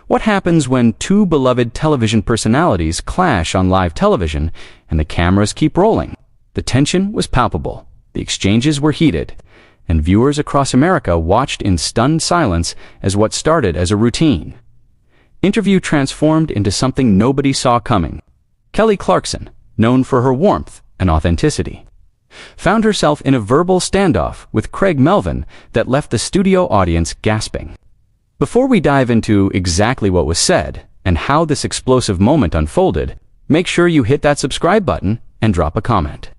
What happens when two beloved television personalities clash on live television and the cameras keep rolling? The tension was palpable, the exchanges were heated, and viewers across America watched in stunned silence as what started as a routine interview transformed into something nobody saw coming. Kelly Clarkson, known for her warmth and authenticity, found herself in a verbal standoff with Creig Melvin that left the studio audience gasping. Before we dive into exactly what was said and how this explosive moment unfolded, make sure you hit that subscribe button and drop a comment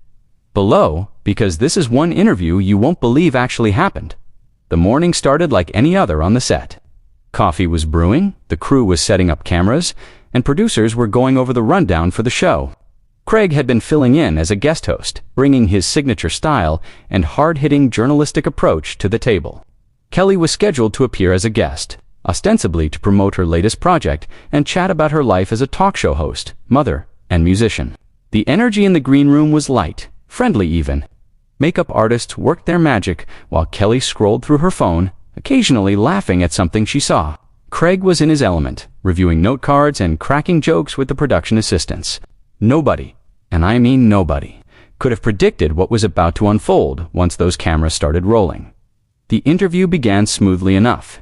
below, because this is one interview you won't believe actually happened. The morning started like any other on the set. Coffee was brewing, the crew was setting up cameras, and producers were going over the rundown for the show. Creig had been filling in as a guest host, bringing his signature style and hard-hitting journalistic approach to the table. Kelly was scheduled to appear as a guest, ostensibly to promote her latest project and chat about her life as a talk show host, mother, and musician. The energy in the green room was light, friendly even. Makeup artists worked their magic while Kelly scrolled through her phone, occasionally laughing at something she saw. Creig was in his element, reviewing note cards and cracking jokes with the production assistants. Nobody, and I mean nobody, could have predicted what was about to unfold once those cameras started rolling. The interview began smoothly enough.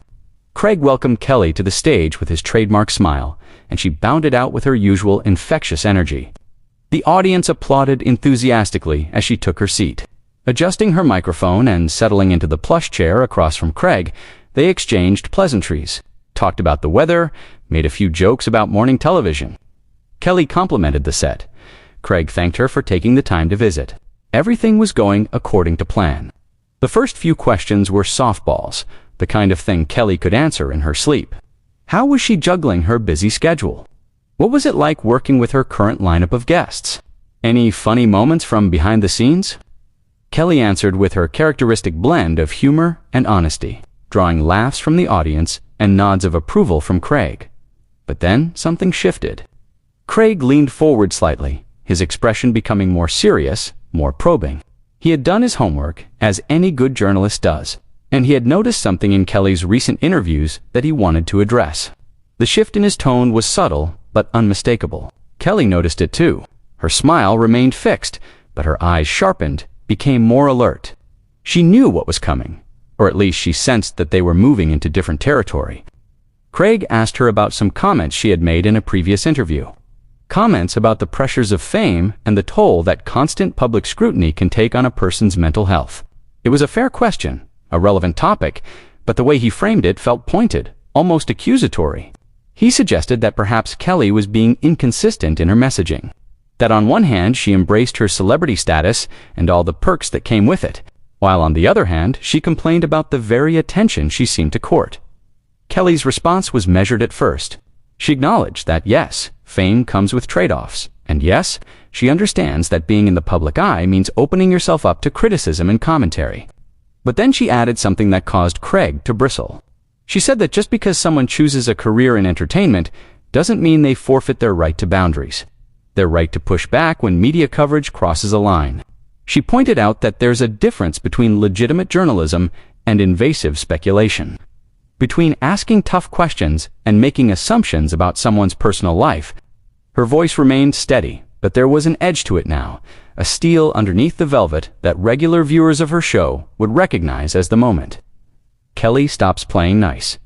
Creig welcomed Kelly to the stage with his trademark smile, and she bounded out with her usual infectious energy. The audience applauded enthusiastically as she took her seat. Adjusting her microphone and settling into the plush chair across from Creig, they exchanged pleasantries, talked about the weather, made a few jokes about morning television. Kelly complimented the set. Creig thanked her for taking the time to visit. Everything was going according to plan. The first few questions were softballs, the kind of thing Kelly could answer in her sleep. How was she juggling her busy schedule? What was it like working with her current lineup of guests? Any funny moments from behind the scenes? Kelly answered with her characteristic blend of humor and honesty, drawing laughs from the audience and nods of approval from Creig. But then something shifted. Creig leaned forward slightly, his expression becoming more serious, more probing. He had done his homework, as any good journalist does, and he had noticed something in Kelly's recent interviews that he wanted to address. The shift in his tone was subtle but unmistakable. Kelly noticed it too. Her smile remained fixed, but her eyes sharpened, became more alert. She knew what was coming, or at least she sensed that they were moving into different territory. Creig asked her about some comments she had made in a previous interview. Comments about the pressures of fame and the toll that constant public scrutiny can take on a person's mental health. It was a fair question, a relevant topic, but the way he framed it felt pointed, almost accusatory. He suggested that perhaps Kelly was being inconsistent in her messaging. That on one hand she embraced her celebrity status and all the perks that came with it, while on the other hand she complained about the very attention she seemed to court. Kelly's response was measured at first. She acknowledged that yes, fame comes with trade-offs, and yes, she understands that being in the public eye means opening yourself up to criticism and commentary. But then she added something that caused Creig to bristle. She said that just because someone chooses a career in entertainment doesn't mean they forfeit their right to boundaries, their right to push back when media coverage crosses a line. She pointed out that there's a difference between legitimate journalism and invasive speculation, between asking tough questions and making assumptions about someone's personal life. Her voice remained steady, but there was an edge to it now, a steel underneath the velvet that regular viewers of her show would recognize as the moment. Kelly stops playing nice.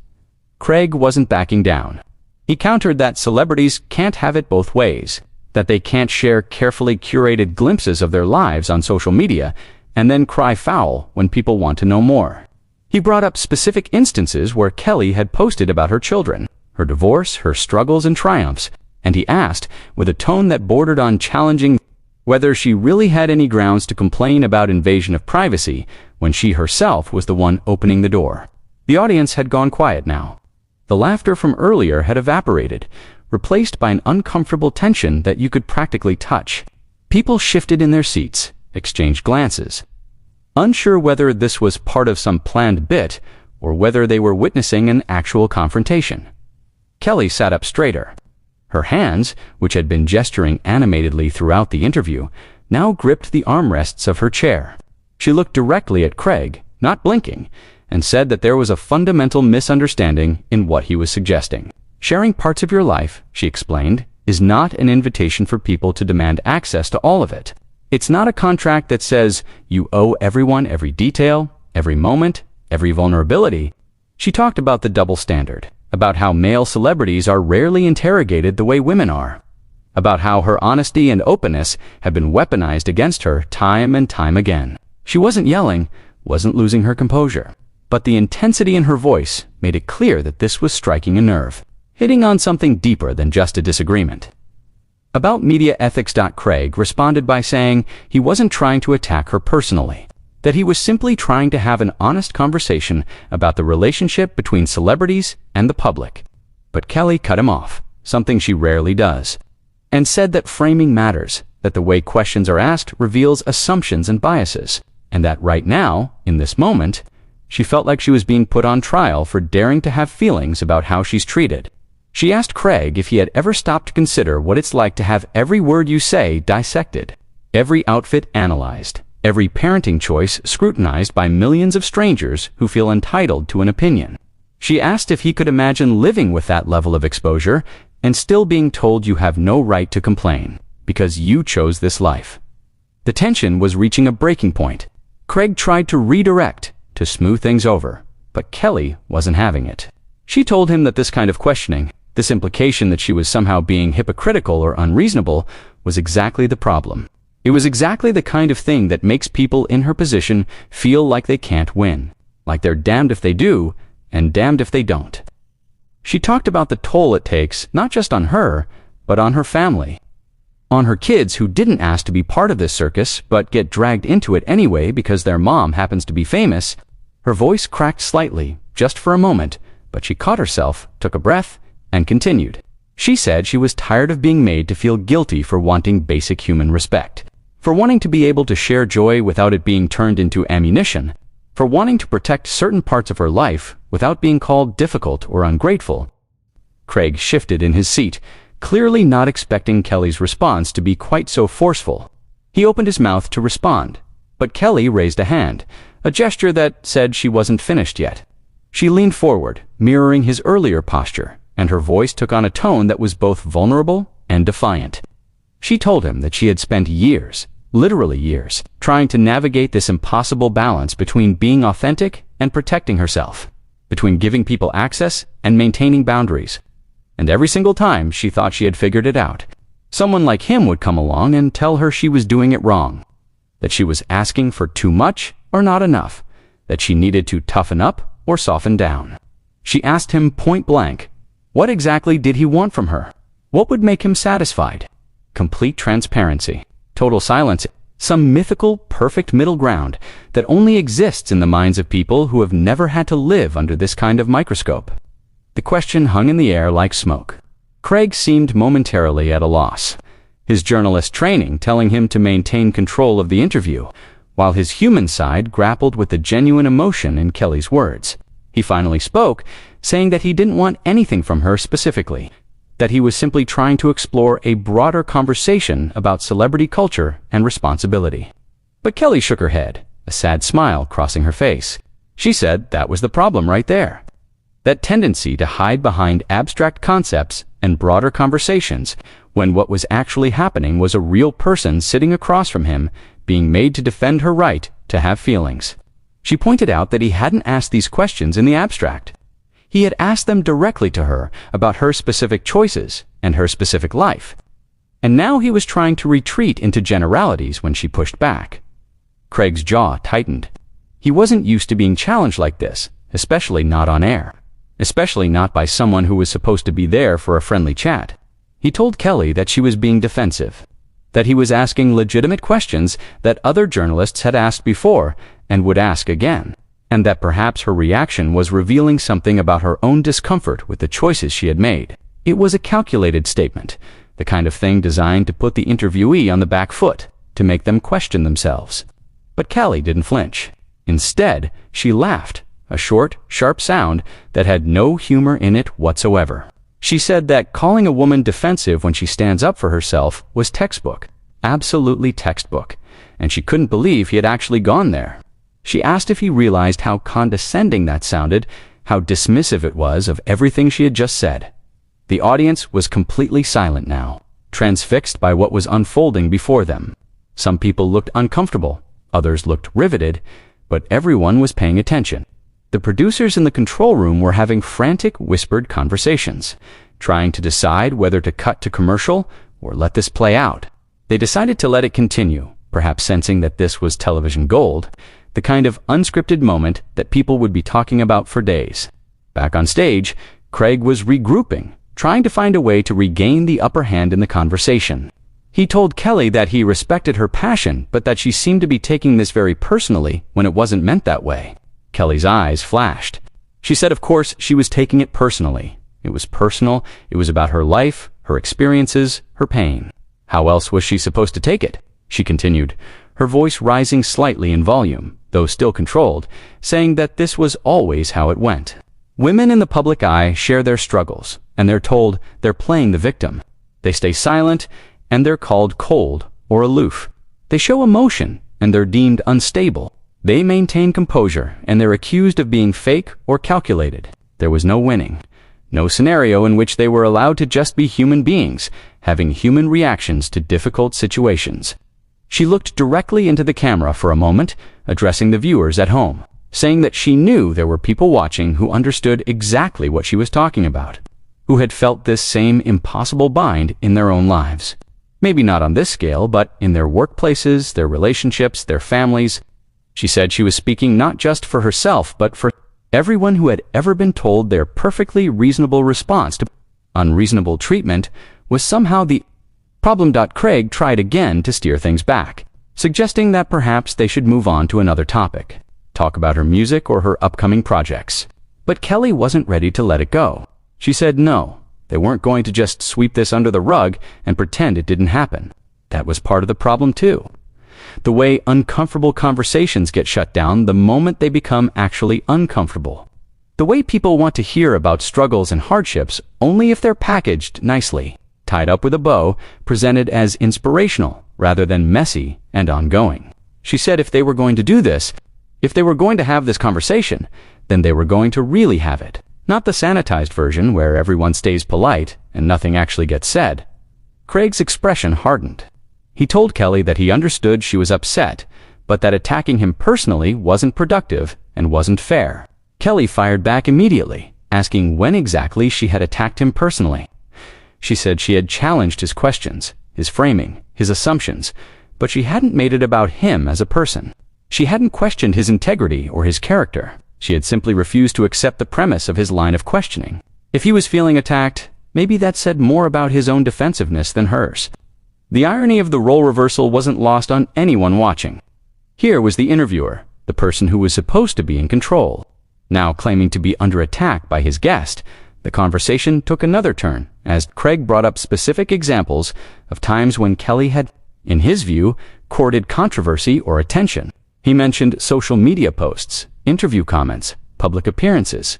Creig wasn't backing down. He countered that celebrities can't have it both ways, that they can't share carefully curated glimpses of their lives on social media and then cry foul when people want to know more. He brought up specific instances where Kelly had posted about her children, her divorce, her struggles and triumphs, and he asked, with a tone that bordered on challenging, whether she really had any grounds to complain about invasion of privacy when she herself was the one opening the door. The audience had gone quiet now. The laughter from earlier had evaporated, replaced by an uncomfortable tension that you could practically touch. People shifted in their seats, exchanged glances, unsure whether this was part of some planned bit or whether they were witnessing an actual confrontation. Kelly sat up straighter. Her hands, which had been gesturing animatedly throughout the interview, now gripped the armrests of her chair. She looked directly at Creig, not blinking, and said that there was a fundamental misunderstanding in what he was suggesting. Sharing parts of your life, she explained, is not an invitation for people to demand access to all of it. It's not a contract that says you owe everyone every detail, every moment, every vulnerability. She talked about the double standard, about how male celebrities are rarely interrogated the way women are, about how her honesty and openness have been weaponized against her time and time again. She wasn't yelling, wasn't losing her composure, but the intensity in her voice made it clear that this was striking a nerve, hitting on something deeper than just a disagreement. About media ethics, Creig responded by saying he wasn't trying to attack her personally, that he was simply trying to have an honest conversation about the relationship between celebrities and the public. But Kelly cut him off, something she rarely does, and said that framing matters, that the way questions are asked reveals assumptions and biases, and that right now, in this moment, she felt like she was being put on trial for daring to have feelings about how she's treated. She asked Creig if he had ever stopped to consider what it's like to have every word you say dissected, every outfit analyzed, every parenting choice scrutinized by millions of strangers who feel entitled to an opinion. She asked if he could imagine living with that level of exposure and still being told you have no right to complain because you chose this life. The tension was reaching a breaking point. Creig tried to redirect, to smooth things over, but Kelly wasn't having it. She told him that this kind of questioning, this implication that she was somehow being hypocritical or unreasonable, was exactly the problem. It was exactly the kind of thing that makes people in her position feel like they can't win, like they're damned if they do and damned if they don't. She talked about the toll it takes, not just on her, but on her family, on her kids who didn't ask to be part of this circus but get dragged into it anyway because their mom happens to be famous. Her voice cracked slightly, just for a moment, but she caught herself, took a breath, and continued. She said she was tired of being made to feel guilty for wanting basic human respect, for wanting to be able to share joy without it being turned into ammunition, for wanting to protect certain parts of her life without being called difficult or ungrateful. Creig shifted in his seat, clearly not expecting Kelly's response to be quite so forceful. He opened his mouth to respond, but Kelly raised a hand, a gesture that said she wasn't finished yet. She leaned forward, mirroring his earlier posture, and her voice took on a tone that was both vulnerable and defiant. She told him that she had spent years, literally years, trying to navigate this impossible balance between being authentic and protecting herself, between giving people access and maintaining boundaries. And every single time she thought she had figured it out, someone like him would come along and tell her she was doing it wrong, that she was asking for too much or not enough, that she needed to toughen up or soften down. She asked him point blank, what exactly did he want from her? What would make him satisfied? Complete transparency, total silence, some mythical, perfect middle ground that only exists in the minds of people who have never had to live under this kind of microscope. The question hung in the air like smoke. Creig seemed momentarily at a loss, his journalist training telling him to maintain control of the interview, while his human side grappled with the genuine emotion in Kelly's words. He finally spoke, saying that he didn't want anything from her specifically, that he was simply trying to explore a broader conversation about celebrity culture and responsibility. But Kelly shook her head, a sad smile crossing her face. She said that was the problem right there. That tendency to hide behind abstract concepts and broader conversations when what was actually happening was a real person sitting across from him being made to defend her right to have feelings. She pointed out that he hadn't asked these questions in the abstract. He had asked them directly to her about her specific choices and her specific life. And now he was trying to retreat into generalities when she pushed back. Creig's jaw tightened. He wasn't used to being challenged like this, especially not on air, especially not by someone who was supposed to be there for a friendly chat. He told Kelly that she was being defensive, that he was asking legitimate questions that other journalists had asked before and would ask again, and that perhaps her reaction was revealing something about her own discomfort with the choices she had made. It was a calculated statement, the kind of thing designed to put the interviewee on the back foot, to make them question themselves. But Kelly didn't flinch. Instead, she laughed, a short, sharp sound that had no humor in it whatsoever. She said that calling a woman defensive when she stands up for herself was textbook, absolutely textbook, and she couldn't believe he had actually gone there. She asked if he realized how condescending that sounded, how dismissive it was of everything she had just said. The audience was completely silent now, transfixed by what was unfolding before them. Some people looked uncomfortable, others looked riveted, but everyone was paying attention. The producers in the control room were having frantic, whispered conversations, trying to decide whether to cut to commercial or let this play out. They decided to let it continue, perhaps sensing that this was television gold, the kind of unscripted moment that people would be talking about for days. Back on stage, Creig was regrouping, trying to find a way to regain the upper hand in the conversation. He told Kelly that he respected her passion, but that she seemed to be taking this very personally when it wasn't meant that way. Kelly's eyes flashed. She said of course she was taking it personally. It was personal, it was about her life, her experiences, her pain. How else was she supposed to take it? She continued, her voice rising slightly in volume, though still controlled, saying that this was always how it went. Women in the public eye share their struggles, and they're told they're playing the victim. They stay silent, and they're called cold or aloof. They show emotion, and they're deemed unstable. They maintain composure, and they're accused of being fake or calculated. There was no winning. No scenario in which they were allowed to just be human beings, having human reactions to difficult situations. She looked directly into the camera for a moment, addressing the viewers at home, saying that she knew there were people watching who understood exactly what she was talking about, who had felt this same impossible bind in their own lives. Maybe not on this scale, but in their workplaces, their relationships, their families. She said she was speaking not just for herself, but for everyone who had ever been told their perfectly reasonable response to unreasonable treatment was somehow the problem. Creig tried again to steer things back, suggesting that perhaps they should move on to another topic, talk about her music or her upcoming projects. But Kelly wasn't ready to let it go. She said no, they weren't going to just sweep this under the rug and pretend it didn't happen. That was part of the problem too. The way uncomfortable conversations get shut down the moment they become actually uncomfortable. The way people want to hear about struggles and hardships only if they're packaged nicely, tied up with a bow, presented as inspirational rather than messy and ongoing. She said if they were going to do this, if they were going to have this conversation, then they were going to really have it. Not the sanitized version where everyone stays polite and nothing actually gets said. Creig's expression hardened. He told Kelly that he understood she was upset, but that attacking him personally wasn't productive and wasn't fair. Kelly fired back immediately, asking when exactly she had attacked him personally. She said she had challenged his questions, his framing, his assumptions, but she hadn't made it about him as a person. She hadn't questioned his integrity or his character. She had simply refused to accept the premise of his line of questioning. If he was feeling attacked, maybe that said more about his own defensiveness than hers. The irony of the role reversal wasn't lost on anyone watching. Here was the interviewer, the person who was supposed to be in control. Now claiming to be under attack by his guest, the conversation took another turn as Creig brought up specific examples of times when Kelly had, in his view, courted controversy or attention. He mentioned social media posts, interview comments, public appearances,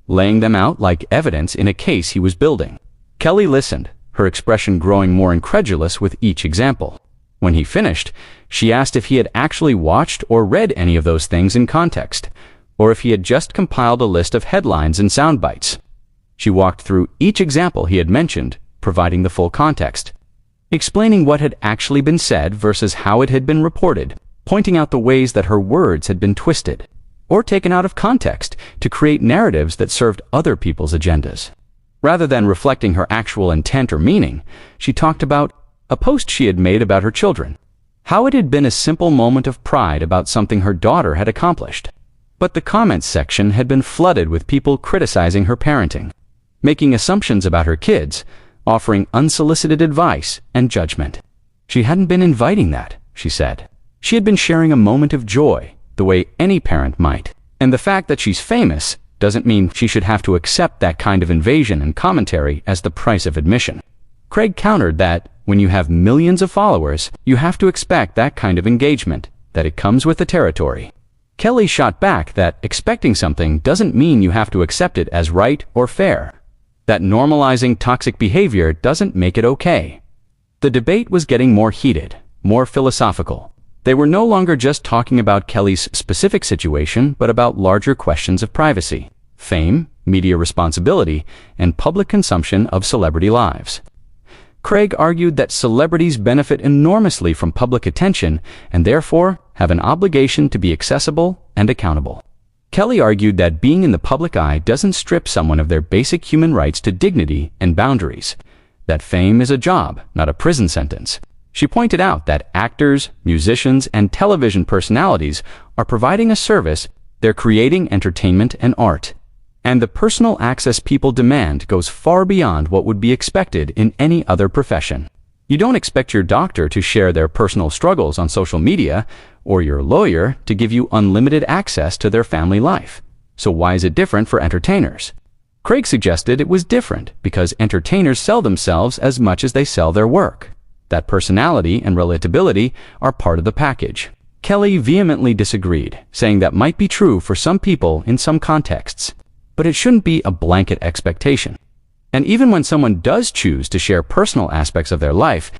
laying them out like evidence in a case he was building. Kelly listened, her expression growing more incredulous with each example. When he finished, she asked if he had actually watched or read any of those things in context, or if he had just compiled a list of headlines and sound bites. She walked through each example he had mentioned, providing the full context, explaining what had actually been said versus how it had been reported, pointing out the ways that her words had been twisted or taken out of context to create narratives that served other people's agendas. Rather than reflecting her actual intent or meaning, she talked about a post she had made about her children, how it had been a simple moment of pride about something her daughter had accomplished. But the comments section had been flooded with people criticizing her parenting, making assumptions about her kids, offering unsolicited advice and judgment. She hadn't been inviting that, she said. She had been sharing a moment of joy, the way any parent might. And the fact that she's famous doesn't mean she should have to accept that kind of invasion and commentary as the price of admission. Creig countered that when you have millions of followers, you have to expect that kind of engagement, that it comes with the territory. Kelly shot back that expecting something doesn't mean you have to accept it as right or fair, that normalizing toxic behavior doesn't make it okay. The debate was getting more heated, more philosophical. They were no longer just talking about Kelly's specific situation, but about larger questions of privacy. fame, media responsibility, and public consumption of celebrity lives. Creig argued that celebrities benefit enormously from public attention and therefore have an obligation to be accessible and accountable. Kelly argued that being in the public eye doesn't strip someone of their basic human rights to dignity and boundaries, that fame is a job, not a prison sentence. She pointed out that actors, musicians, and television personalities are providing a service. They're creating entertainment and art. And the personal access people demand goes far beyond what would be expected in any other profession. You don't expect your doctor to share their personal struggles on social media, or your lawyer to give you unlimited access to their family life. So why is it different for entertainers? Creig suggested it was different because entertainers sell themselves as much as they sell their work. That personality and relatability are part of the package. Kelly vehemently disagreed, saying that might be true for some people in some contexts, but it shouldn't be a blanket expectation. And even when someone does choose to share personal aspects of their life,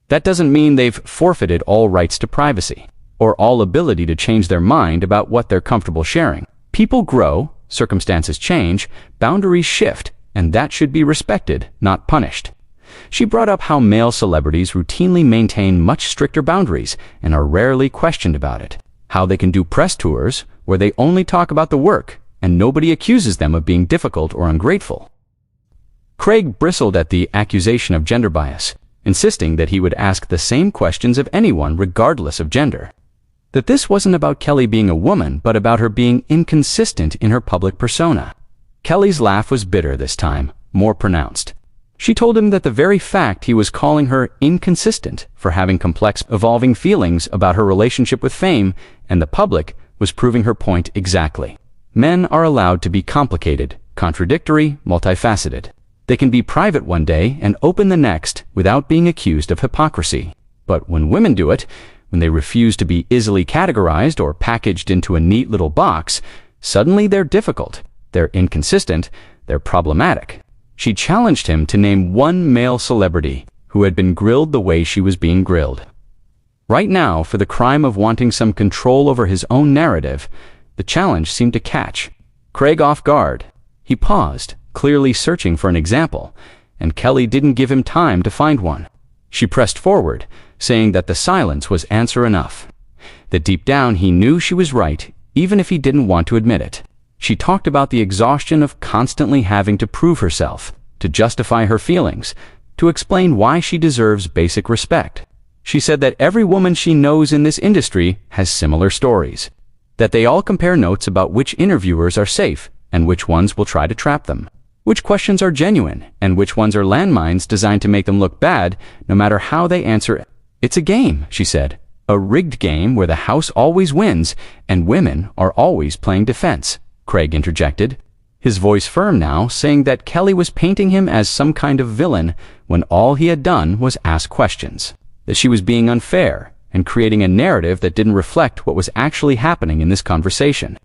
that doesn't mean they've forfeited all rights to privacy, or all ability to change their mind about what they're comfortable sharing. People grow, circumstances change, boundaries shift, and that should be respected, not punished. She brought up how male celebrities routinely maintain much stricter boundaries and are rarely questioned about it. How they can do press tours where they only talk about the work and nobody accuses them of being difficult or ungrateful. Creig bristled at the accusation of gender bias, insisting that he would ask the same questions of anyone regardless of gender. That this wasn't about Kelly being a woman, but about her being inconsistent in her public persona. Kelly's laugh was bitter this time, more pronounced. She told him that the very fact he was calling her inconsistent for having complex, evolving feelings about her relationship with fame and the public was proving her point exactly. Men are allowed to be complicated, contradictory, multifaceted. They can be private one day and open the next without being accused of hypocrisy. But when women do it, when they refuse to be easily categorized or packaged into a neat little box, suddenly they're difficult, they're inconsistent, they're problematic. She challenged him to name one male celebrity who had been grilled the way she was being grilled. Right now, for the crime of wanting some control over his own narrative, the challenge seemed to catch Creig off guard. He paused, clearly searching for an example, and Kelly didn't give him time to find one. She pressed forward, saying that the silence was answer enough. That deep down he knew she was right, even if he didn't want to admit it. She talked about the exhaustion of constantly having to prove herself, to justify her feelings, to explain why she deserves basic respect. She said that every woman she knows in this industry has similar stories, that they all compare notes about which interviewers are safe and which ones will try to trap them, which questions are genuine and which ones are landmines designed to make them look bad no matter how they answer. It's a game, she said, a rigged game where the house always wins and women are always playing defense. Creig interjected, his voice firm now, saying that Kelly was painting him as some kind of villain when all he had done was ask questions, that she was being unfair and creating a narrative that didn't reflect what was actually happening in this conversation.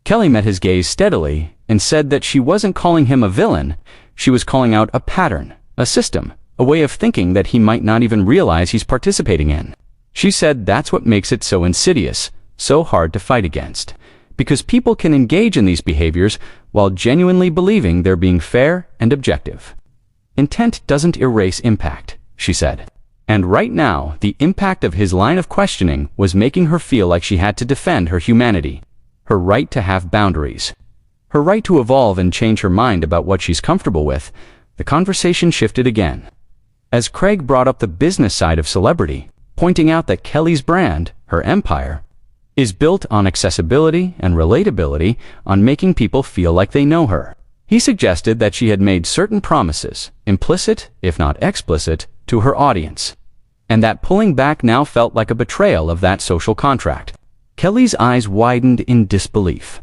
Kelly met his gaze steadily and said that she wasn't calling him a villain, she was calling out a pattern, a system, a way of thinking that he might not even realize he's participating in. She said that's what makes it so insidious, so hard to fight against. Because people can engage in these behaviors while genuinely believing they're being fair and objective. Intent doesn't erase impact, she said. And right now, the impact of his line of questioning was making her feel like she had to defend her humanity, her right to have boundaries, her right to evolve and change her mind about what she's comfortable with. The conversation shifted again. As Creig brought up the business side of celebrity, pointing out that Kelly's brand, her empire, is built on accessibility and relatability, on making people feel like they know her. He suggested that she had made certain promises, implicit, if not explicit, to her audience, and that pulling back now felt like a betrayal of that social contract. Kelly's eyes widened in disbelief.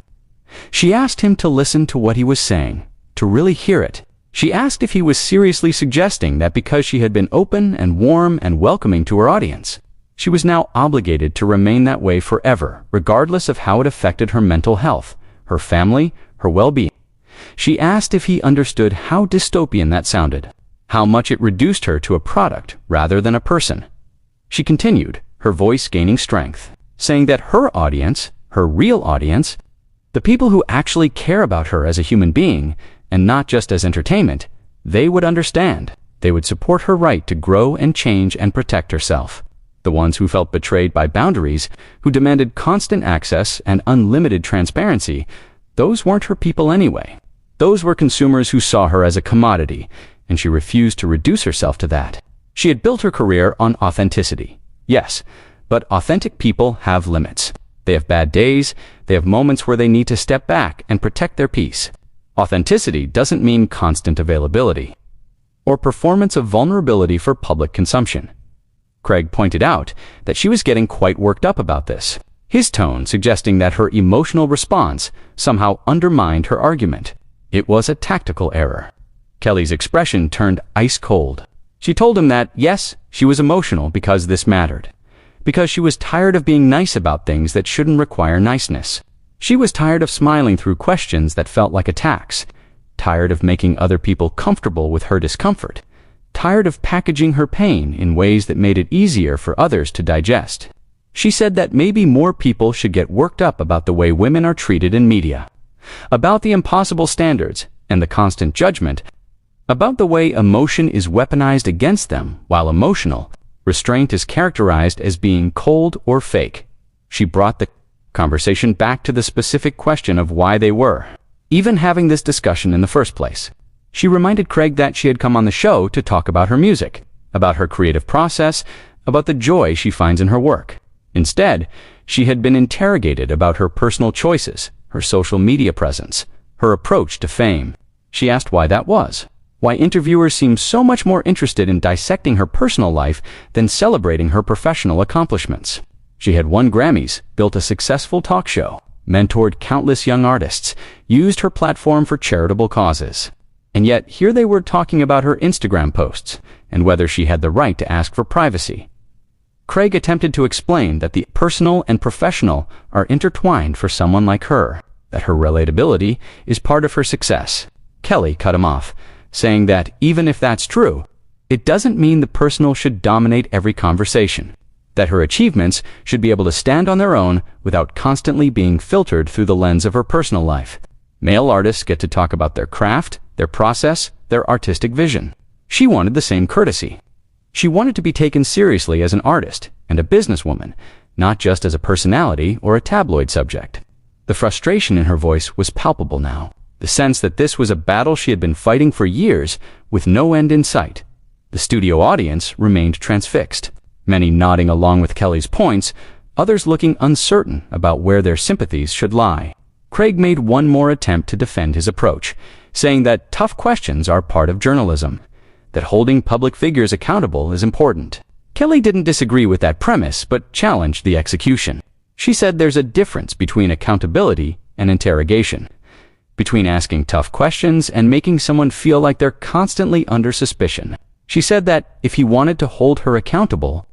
She asked him to listen to what he was saying, to really hear it. She asked if he was seriously suggesting that because she had been open and warm and welcoming to her audience, she was now obligated to remain that way forever, regardless of how it affected her mental health, her family, her well-being. She asked if he understood how dystopian that sounded, how much it reduced her to a product rather than a person. She continued, her voice gaining strength, saying that her audience, her real audience, The people who actually care about her as a human being, and not just as entertainment, they would understand. They would support her right to grow and change and protect herself. The ones who felt betrayed by boundaries, who demanded constant access and unlimited transparency, those weren't her people anyway. Those were consumers who saw her as a commodity, and she refused to reduce herself to that. She had built her career on authenticity. Yes, but authentic people have limits. They have bad days, they have moments where they need to step back and protect their peace. Authenticity doesn't mean constant availability or performance of vulnerability for public consumption. Creig pointed out that she was getting quite worked up about this, his tone suggesting that her emotional response somehow undermined her argument. It was a tactical error. Kelly's expression turned ice cold. She told him that, yes, she was emotional because this mattered. Because she was tired of being nice about things that shouldn't require niceness. She was tired of smiling through questions that felt like attacks. Tired of making other people comfortable with her discomfort. Tired of packaging her pain in ways that made it easier for others to digest. She said that maybe more people should get worked up about the way women are treated in media. About the impossible standards and the constant judgment. About the way emotion is weaponized against them while emotional restraint is characterized as being cold or fake. She brought the conversation back to the specific question of why they were even having this discussion in the first place. She reminded Creig that she had come on the show to talk about her music, about her creative process, about the joy she finds in her work. Instead, she had been interrogated about her personal choices, her social media presence, her approach to fame. She asked why that was. Why interviewers seemed so much more interested in dissecting her personal life than celebrating her professional accomplishments. She had won Grammys, built a successful talk show, mentored countless young artists, used her platform for charitable causes. And yet, here they were talking about her Instagram posts and whether she had the right to ask for privacy. Creig attempted to explain that the personal and professional are intertwined for someone like her, that her relatability is part of her success. Kelly cut him off, saying that even if that's true, it doesn't mean the personal should dominate every conversation, that her achievements should be able to stand on their own without constantly being filtered through the lens of her personal life. Male artists get to talk about their craft, their process, their artistic vision. She wanted the same courtesy. She wanted to be taken seriously as an artist and a businesswoman, not just as a personality or a tabloid subject. The frustration in her voice was palpable now. The sense that this was a battle she had been fighting for years with no end in sight. The studio audience remained transfixed, many nodding along with Kelly's points, others looking uncertain about where their sympathies should lie. Creig made one more attempt to defend his approach, saying that tough questions are part of journalism, that holding public figures accountable is important. Kelly didn't disagree with that premise, but challenged the execution. She said there's a difference between accountability and interrogation, between asking tough questions and making someone feel like they're constantly under suspicion. She said that if he wanted to hold her accountable,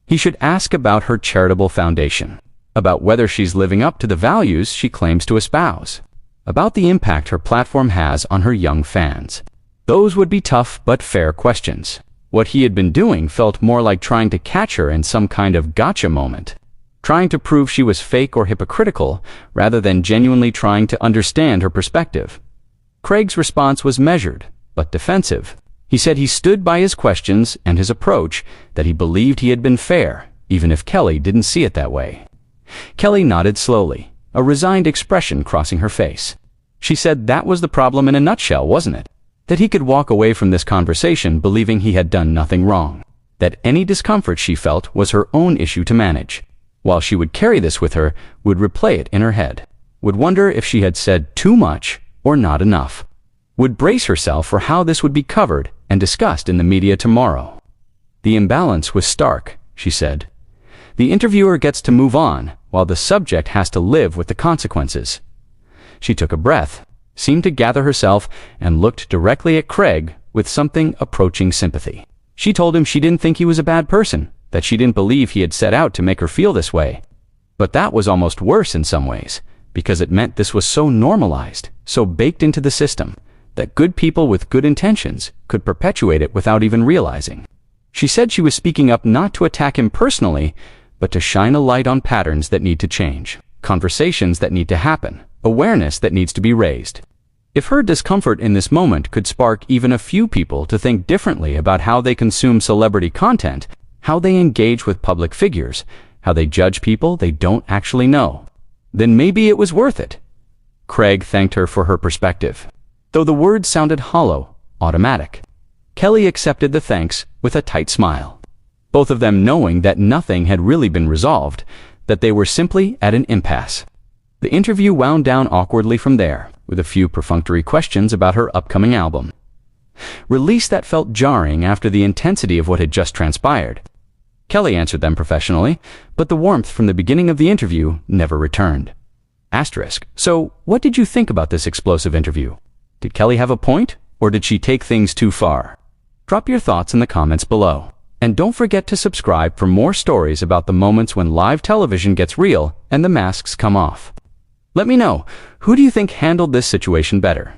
he should ask about her charitable foundation, about whether she's living up to the values she claims to espouse, about the impact her platform has on her young fans. Those would be tough but fair questions. What he had been doing felt more like trying to catch her in some kind of gotcha moment, trying to prove she was fake or hypocritical rather than genuinely trying to understand her perspective. Creig's response was measured but defensive. He said he stood by his questions and his approach, that he believed he had been fair, even if Kelly didn't see it that way. Kelly nodded slowly, a resigned expression crossing her face. She said that was the problem in a nutshell, wasn't it? That he could walk away from this conversation believing he had done nothing wrong, that any discomfort she felt was her own issue to manage, while she would carry this with her, would replay it in her head, would wonder if she had said too much or not enough, would brace herself for how this would be covered and discussed in the media tomorrow. The imbalance was stark, she said. The interviewer gets to move on, while the subject has to live with the consequences. She took a breath, seemed to gather herself, and looked directly at Creig with something approaching sympathy. She told him she didn't think he was a bad person, that she didn't believe he had set out to make her feel this way. But that was almost worse in some ways, because it meant this was so normalized, so baked into the system, that good people with good intentions could perpetuate it without even realizing. She said she was speaking up not to attack him personally, but to shine a light on patterns that need to change, conversations that need to happen, awareness that needs to be raised. If her discomfort in this moment could spark even a few people to think differently about how they consume celebrity content, how they engage with public figures, how they judge people they don't actually know, then maybe it was worth it. Craig thanked her for her perspective. Though the words sounded hollow, automatic, Kelly accepted the thanks with a tight smile, both of them knowing that nothing had really been resolved, that they were simply at an impasse. The interview wound down awkwardly from there, with a few perfunctory questions about her upcoming album. Release that felt jarring after the intensity of what had just transpired. Kelly answered them professionally, but the warmth from the beginning of the interview never returned. So, what did you think about this explosive interview? Did Kelly have a point, or did she take things too far? Drop your thoughts in the comments below. And don't forget to subscribe for more stories about the moments when live television gets real and the masks come off. Let me know, who do you think handled this situation better?